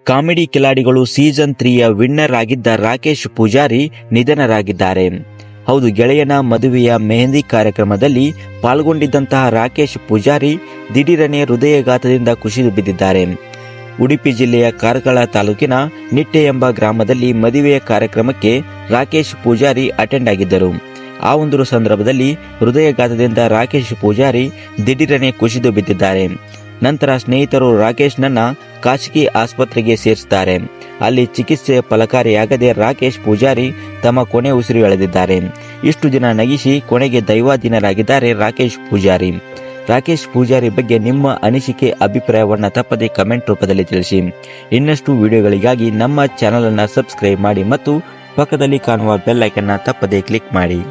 Comedy ಕಿಲಾಡಿಗಳು season 3ಯ winner ಆಗಿದ್ದ ರಾಕೇಶ್ ಪೂಜಾರಿ ನಿಧನರಾಗಿದ್ದಾರೆ. ಹೌದು, ಗೆಳೆಯನ ಮದುವೆಯ ಮೆಹಂದಿ ಕಾರ್ಯಕ್ರಮದಲ್ಲಿ ಪಾಲ್ಗೊಂಡಿದ್ದಂತಹ ರಾಕೇಶ್ ಪೂಜಾರಿ ದಿಢೀರನೆ ಹೃದಯಘಾತದಿಂದ ಕುಸಿದು ಬಿದ್ದಿದ್ದಾರೆ. ಉಡುಪಿ ಜಿಲ್ಲೆಯ ಕಾರ್ಕಳ ತಾಲೂಕಿನ ನಿಟ್ಟೆ ಎಂಬ ಗ್ರಾಮದಲ್ಲಿ ಮದುವೆಯ ಕಾರ್ಯಕ್ರಮಕ್ಕೆ ರಾಕೇಶ್ ಪೂಜಾರಿ ಅಟೆಂಡ್ ಆಗಿದ್ದರು. ಆ ಒಂದು ಸಂದರ್ಭದಲ್ಲಿ ಹೃದಯಘಾತದಿಂದ ರಾಕೇಶ್ ಪೂಜಾರಿ ದಿಢೀರನೆ ಕುಸಿದು ಬಿದ್ದಿದ್ದಾರೆ. ನಂತರ ಸ್ನೇಹಿತರು ರಾಕೇಶ್ನನ್ನ ಖಾಸಗಿ ಆಸ್ಪತ್ರೆಗೆ ಸೇರಿಸಿದ್ದಾರೆ. ಅಲ್ಲಿ ಚಿಕಿತ್ಸೆ ಫಲಕಾರಿಯಾಗದೆ ರಾಕೇಶ್ ಪೂಜಾರಿ ತಮ್ಮ ಕೊನೆ ಉಸಿರು ಎಳೆದಿದ್ದಾರೆ. ಇಷ್ಟು ದಿನ ನಗಿಸಿ ಕೊನೆಗೆ ದೈವಾಧೀನರಾಗಿದ್ದಾರೆ ರಾಕೇಶ್ ಪೂಜಾರಿ. ರಾಕೇಶ್ ಪೂಜಾರಿ ಬಗ್ಗೆ ನಿಮ್ಮ ಅನಿಸಿಕೆ ಅಭಿಪ್ರಾಯವನ್ನು ತಪ್ಪದೆ ಕಮೆಂಟ್ ರೂಪದಲ್ಲಿ ತಿಳಿಸಿ. ಇನ್ನಷ್ಟು ವಿಡಿಯೋಗಳಿಗಾಗಿ ನಮ್ಮ ಚಾನಲ್ ಅನ್ನು ಸಬ್ಸ್ಕ್ರೈಬ್ ಮಾಡಿ ಮತ್ತು ಪಕ್ಕದಲ್ಲಿ ಕಾಣುವ ಬೆಲ್ ಐಕನ್ ತಪ್ಪದೆ ಕ್ಲಿಕ್ ಮಾಡಿ.